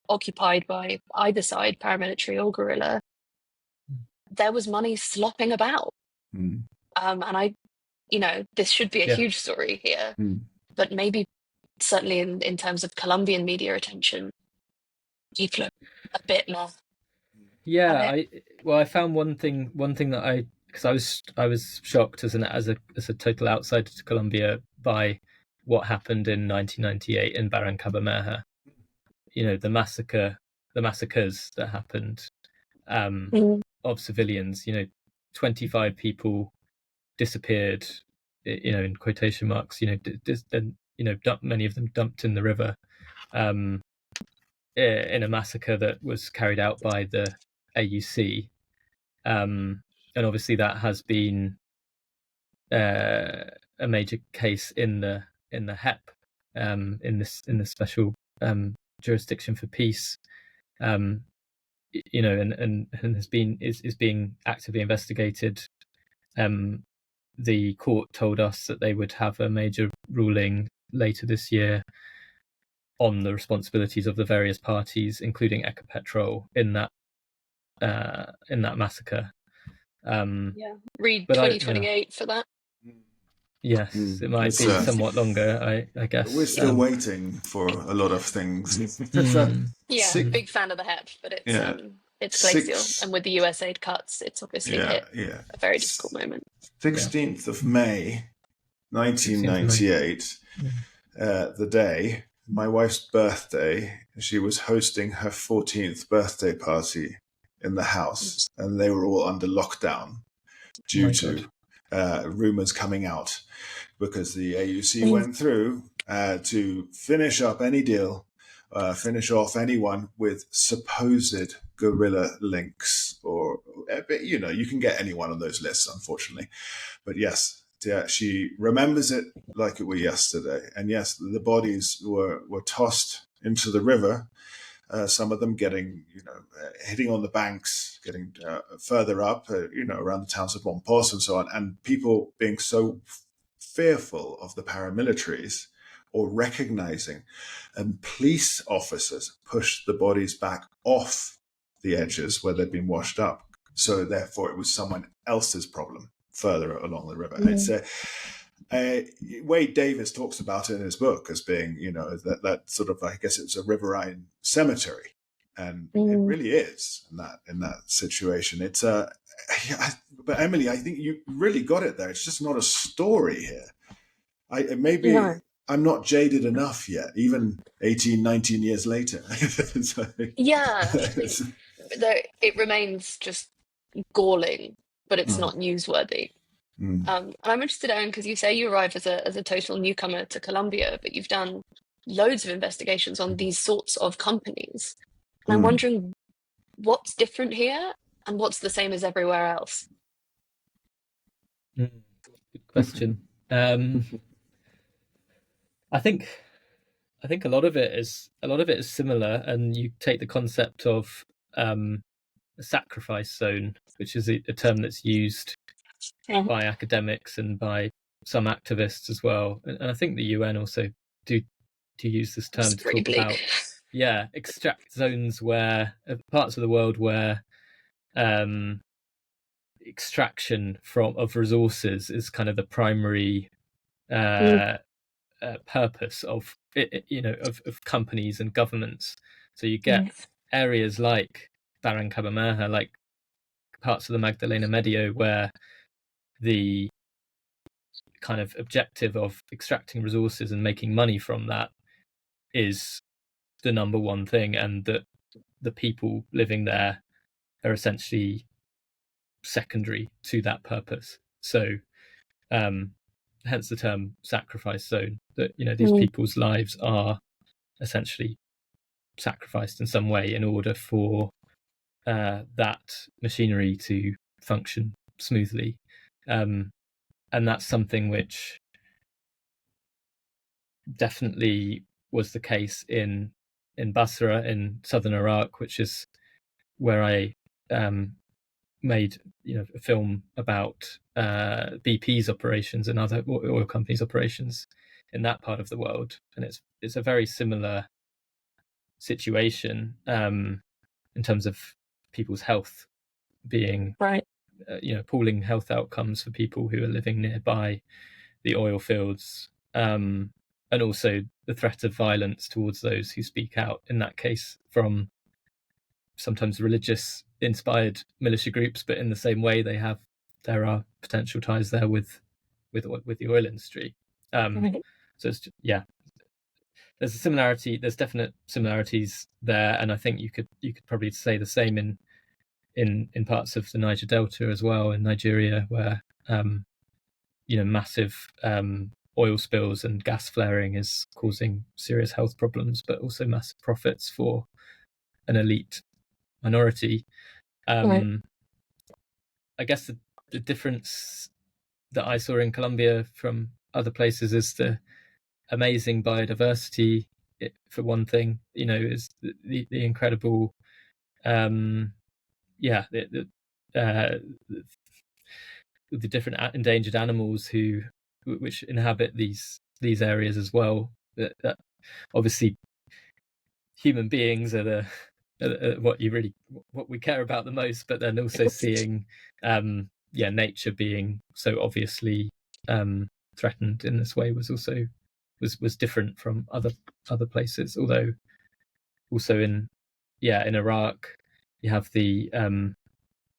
occupied by either side, paramilitary or guerrilla, there was money slopping about. And this should be a huge story here, but maybe certainly in terms of Colombian media attention, deflow a bit more. Yeah, I found one thing that because I was shocked as a total outsider to Colombia by what happened in 1998 in Barrancabermeja. The massacres that happened of civilians. 25 people disappeared. In quotation marks. Many of them dumped in the river. In a massacre that was carried out by the AUC, and obviously that has been a major case in the HEP, in the special jurisdiction for peace, and is being actively investigated. The court told us that they would have a major ruling later this year on the responsibilities of the various parties, including Ecopetrol, in that massacre. Read 2028 for that. Yes, it might be somewhat longer, I guess. We're still waiting for a lot of things. Big fan of the HEP, but it's glacial, and with the USAID cuts, it's obviously hit a very difficult moment. 16th of May, 1998, the day, my wife's birthday. She was hosting her 14th birthday party in the house, and they were all under lockdown due to rumors coming out, because the AUC went through to finish up any deal, finish off anyone with supposed guerrilla links, or you can get anyone on those lists, unfortunately. But yes, she remembers it like it were yesterday. And yes, the bodies were tossed into the river. Some of them getting, hitting on the banks, getting further up, around the towns of Mompos and so on, and people being so fearful of the paramilitaries or recognizing, and police officers pushed the bodies back off the edges where they'd been washed up. So therefore, it was someone else's problem further along the river. It's Wade Davis talks about it in his book as being, that sort of, I guess it's a riverine cemetery, and it really is in that situation. It's but Emily, I think you really got it there. It's just not a story here. Maybe I'm not jaded enough yet, even 18, 19 years later. So, it remains just galling, but it's not newsworthy. And I'm interested, Owen, because you say you arrive as a total newcomer to Colombia, but you've done loads of investigations on these sorts of companies. And I'm wondering what's different here and what's the same as everywhere else. Good question. I think a lot of it is similar, and you take the concept of a sacrifice zone, which is a term that's used by academics and by some activists as well, and I think the UN also do use this term to talk about extract zones, where parts of the world where extraction of resources is kind of the primary purpose of of companies and governments. So you get areas like Barrancabermeja, like parts of the Magdalena Medio, where the kind of objective of extracting resources and making money from that is the number one thing, and that the people living there are essentially secondary to that purpose. So hence the term sacrifice zone, that these people's lives are essentially sacrificed in some way in order for that machinery to function smoothly. And that's something which definitely was the case in Basra in southern Iraq, which is where I made a film about BP's operations and other oil companies' operations in that part of the world, and it's a very similar situation in terms of people's health being appalling health outcomes for people who are living nearby the oil fields, and also the threat of violence towards those who speak out, in that case from sometimes religious inspired militia groups, but in the same way there are potential ties there with the oil industry. So it's, yeah, there's a similarity. There's definite similarities there, and I think you could probably say the same in parts of the Niger Delta as well, in Nigeria, where massive oil spills and gas flaring is causing serious health problems, but also massive profits for an elite minority. I guess the difference that I saw in Colombia from other places is the amazing biodiversity, for one thing, is the incredible the different endangered animals which inhabit these areas as well. That obviously human beings are what we care about the most, but then also seeing nature being so obviously threatened in this way was different from other places. Although also in Iraq you have the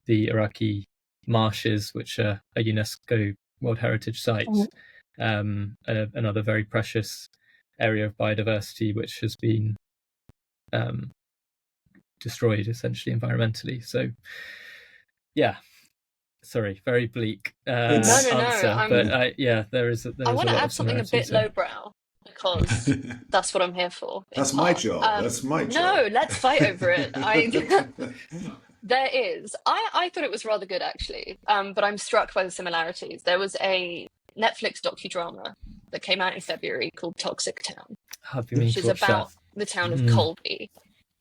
Iraqi marshes, which are a UNESCO World Heritage Site, another very precious area of biodiversity which has been destroyed essentially environmentally. So sorry, very bleak answer, but there is I want a to lot add of something a bit lowbrow, because that's what I'm here for. That's my job. That's my job. No, let's fight over it. There is. I thought it was rather good, actually, but I'm struck by the similarities. There was a Netflix docudrama that came out in February called Toxic Town, which is about the town of Colby.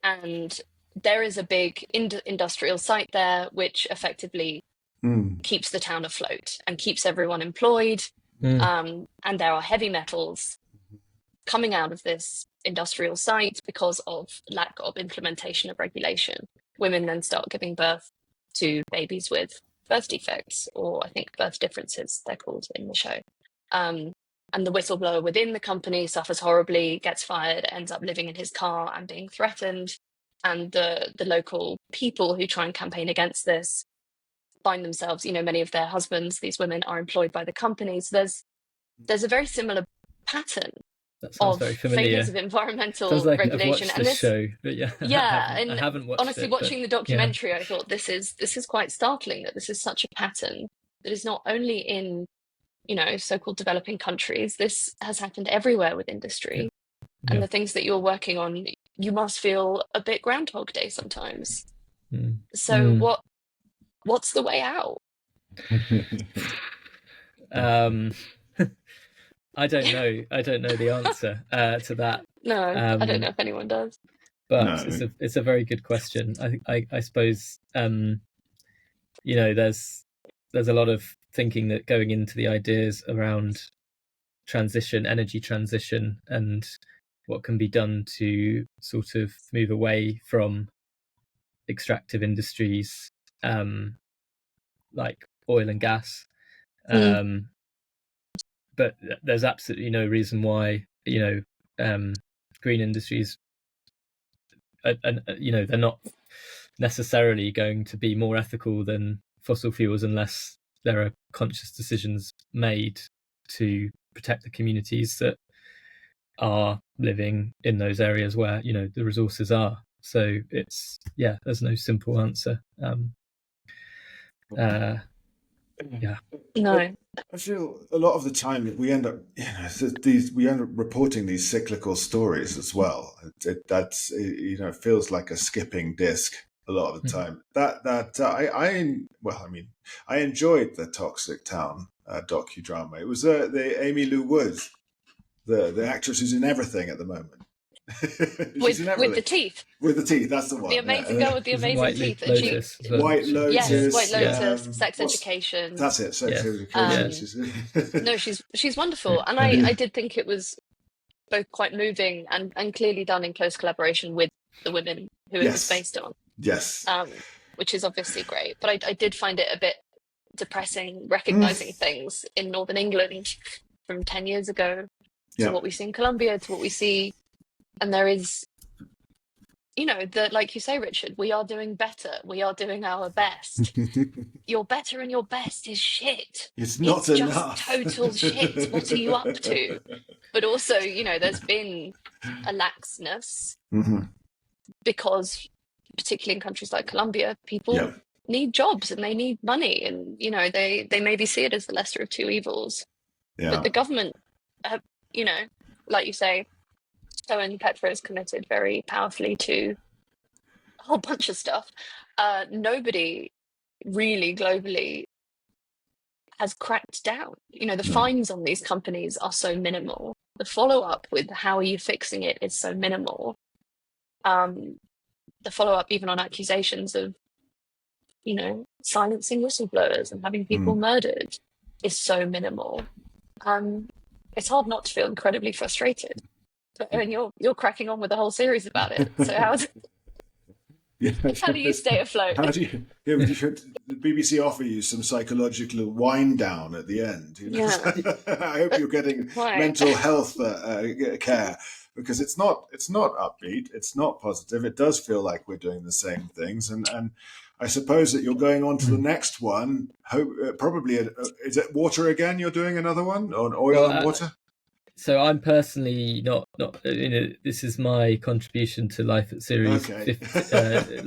And there is a big industrial site there, which effectively keeps the town afloat and keeps everyone employed. And there are heavy metals coming out of this industrial site because of lack of implementation of regulation. Women then start giving birth to babies with birth defects, or I think birth differences, they're called in the show. And the whistleblower within the company suffers horribly, gets fired, ends up living in his car and being threatened. And the local people who try and campaign against this find themselves, many of their husbands, these women, are employed by the company. So there's a very similar pattern of failures of environmental regulation. I've watched this show, but I haven't watched honestly, it, watching the documentary, I thought this is quite startling, that this is such a pattern that is not only in so-called developing countries. This has happened everywhere with industry, and the things that you're working on, you must feel a bit Groundhog Day sometimes. So what's the way out? I don't know the answer to that. No, I don't know if anyone does. But it's a very good question. I suppose there's a lot of thinking that going into the ideas around energy transition, and what can be done to sort of move away from extractive industries like oil and gas. But there's absolutely no reason why green industries they're not necessarily going to be more ethical than fossil fuels unless there are conscious decisions made to protect the communities that are living in those areas where the resources are. So there's no simple answer. No, I feel a lot of the time we end up, reporting these cyclical stories as well. It feels like a skipping disc a lot of the time. I enjoyed the Toxic Town docudrama. It was the Amy Lou Wood, the actress who's in everything at the moment. with the teeth. With the teeth, that's the one. The amazing girl with the amazing teeth. White Lotus. Yes, White Lotus, Sex Education. That's it, Sex Education. No, she's wonderful. And I did think it was both quite moving and clearly done in close collaboration with the women who it was based on. Yes. Which is obviously great. But I did find it a bit depressing, recognising things in Northern England from 10 years ago to what we see in Colombia, to what we see. And there is, you know, that, like you say, Richard, we are doing better. We are doing our best. Your better and your best is shit. It's not It's just enough. total shit. What are you up to? But also, you know, there's been a laxness because, particularly in countries like Colombia, people need jobs and they need money, and you know, they maybe see it as the lesser of two evils. But the government, you know, like you say, Owen Pinnell is committed very powerfully to a whole bunch of stuff. Nobody really globally has cracked down. You know, the fines on these companies are so minimal. The follow-up with how are you fixing it is so minimal. The follow-up even on accusations of, you know, silencing whistleblowers and having people murdered is so minimal. It's hard not to feel incredibly frustrated. But I mean, you're cracking on with the whole series about it. So how do you stay afloat? How do you? Should the BBC offer you some psychological wind down at the end? You know? I hope you're getting mental health care, because it's not upbeat. It's not positive. It does feel like we're doing the same things, and I suppose that you're going on to the next one. Probably, is it water again? You're doing another one on oil and water? So I'm personally not. You know, this is my contribution to Life at Series 50,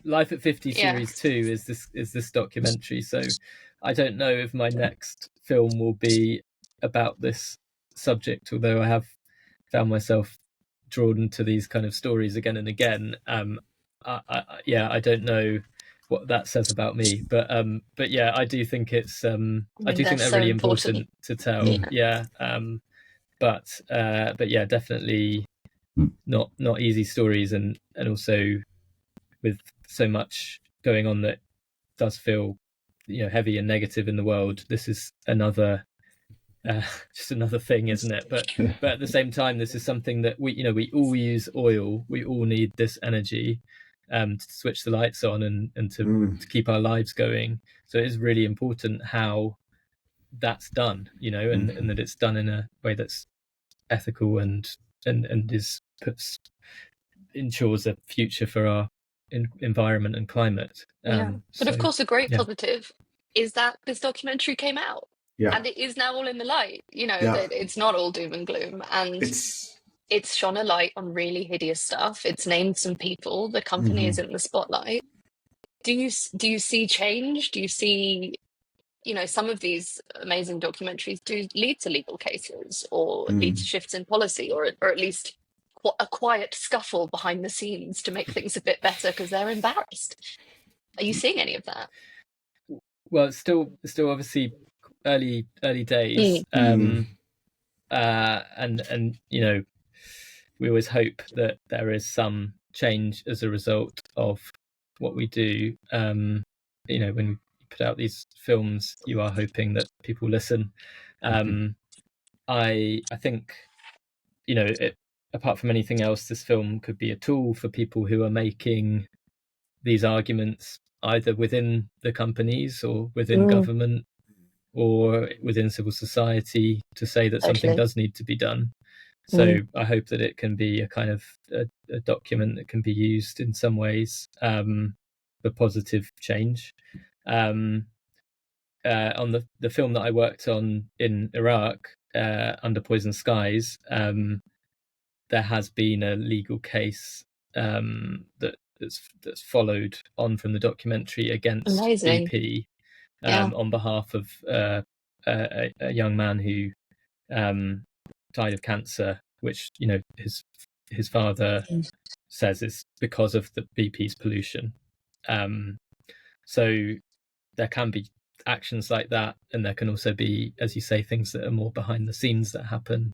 Life at 50 Series 2 is this documentary. So I don't know if my next film will be about this subject, although I have found myself drawn to these kind of stories again and again. I don't know what that says about me, but yeah, I do think it's I do think they're really important to tell. But yeah, definitely not easy stories, and also with so much going on that does feel, you know, heavy and negative in the world. This is another just another thing, isn't it? But at the same time, this is something that we all use oil. We all need this energy to switch the lights on and to keep our lives going. So it is really important how that's done, you know, and that it's done in a way that's ethical and ensures a future for our environment and climate. But of course, a great positive is that this documentary came out, and it is now all in the light. You know, that it's not all doom and gloom, and it's shone a light on really hideous stuff. It's named some people. The company is in the spotlight. Do you see change? Do you see, you know, some of these amazing documentaries do lead to legal cases or lead to shifts in policy, or at least a quiet scuffle behind the scenes to make things a bit better because they're embarrassed? Are you seeing any of that? Well, it's still obviously early days, and you know, we always hope that there is some change as a result of what we do. You know, when put out these films, you are hoping that people listen. I think, you know, apart from anything else, this film could be a tool for people who are making these arguments either within the companies or within government or within civil society to say that something does need to be done. So I hope that it can be a kind of a document that can be used in some ways for positive change. On the film that I worked on in Iraq, Under Poison Skies, there has been a legal case that's followed on from the documentary against BP on behalf of a young man who died of cancer, which, you know, his father says is because of the BP's pollution. So there can be actions like that, and there can also be, as you say, things that are more behind the scenes that happen.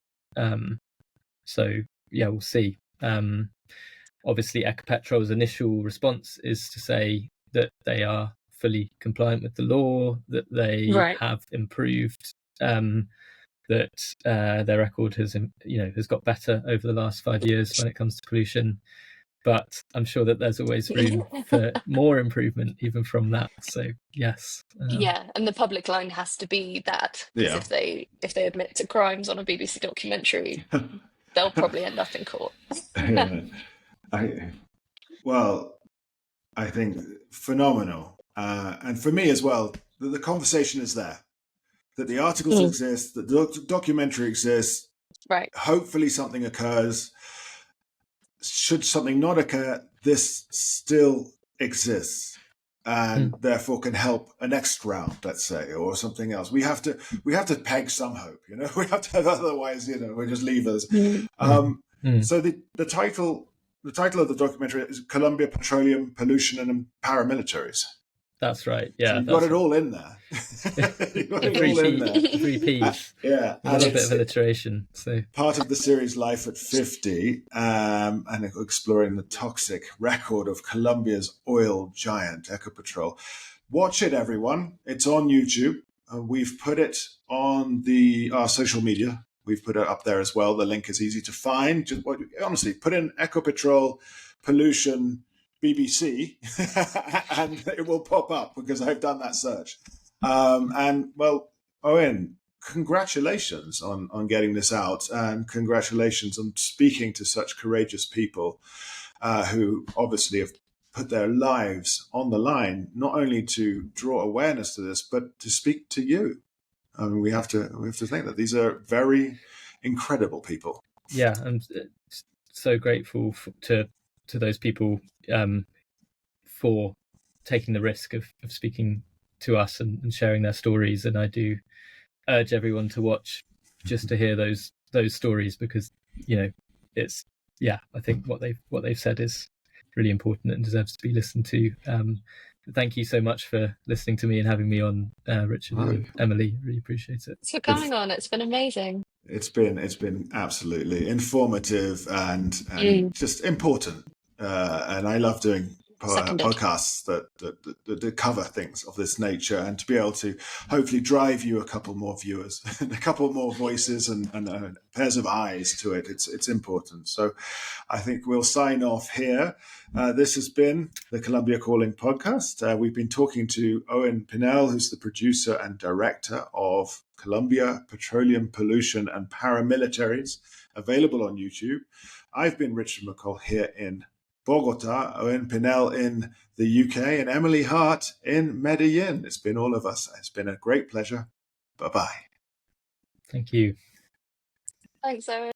So yeah, we'll see. Obviously, Ecopetrol's initial response is to say that they are fully compliant with the law, that they have improved, that their record has got better over the last 5 years when it comes to pollution. But I'm sure that there's always room for more improvement, even from that. So yes, and the public line has to be that, because if they admit to crimes on a BBC documentary, they'll probably end up in court. Well, I think phenomenal. And for me as well, the conversation is there, that the articles exist, that the documentary exists. Right. Hopefully something occurs. Should something not occur, this still exists and therefore can help a next round, let's say, or something else. We have to peg some hope, we have to have, otherwise, we just leave us. So the title of the documentary is Colombia Petroleum Pollution and Paramilitaries. That's right. Yeah, so you've got it all in there. You've got it all in there. 3 Ps. Yeah, a little bit of alliteration. So part of the series Life at 50, and exploring the toxic record of Colombia's oil giant Ecopetrol. Watch it, everyone. It's on YouTube. We've put it on our social media. We've put it up there as well. The link is easy to find. Just honestly, put in Ecopetrol pollution BBC and it will pop up because I've done that search. And well, Owen, congratulations on getting this out, and congratulations on speaking to such courageous people who obviously have put their lives on the line, not only to draw awareness to this, but to speak to you. I mean, we have to think that these are very incredible people. Yeah, I'm so grateful to those people for taking the risk of speaking to us and sharing their stories. And I do urge everyone to watch just to hear those stories, because it's I think what they've said is really important and deserves to be listened to. Thank you so much for listening to me and having me on, Richard and Emily. Really appreciate it. Thanks for coming on. It's been amazing. It's been absolutely informative and just important. And I love doing podcasts that cover things of this nature, and to be able to hopefully drive you a couple more viewers and a couple more voices and pairs of eyes to it. It's important. So I think we'll sign off here. This has been the Colombia Calling podcast. We've been talking to Owen Pinnell, who's the producer and director of Colombia Petroleum Pollution and Paramilitaries, available on YouTube. I've been Richard McCall here in Bogota, Owen Pinnell in the UK, and Emily Hart in Medellin. It's been all of us. It's been a great pleasure. Bye-bye. Thank you. Thanks, Owen.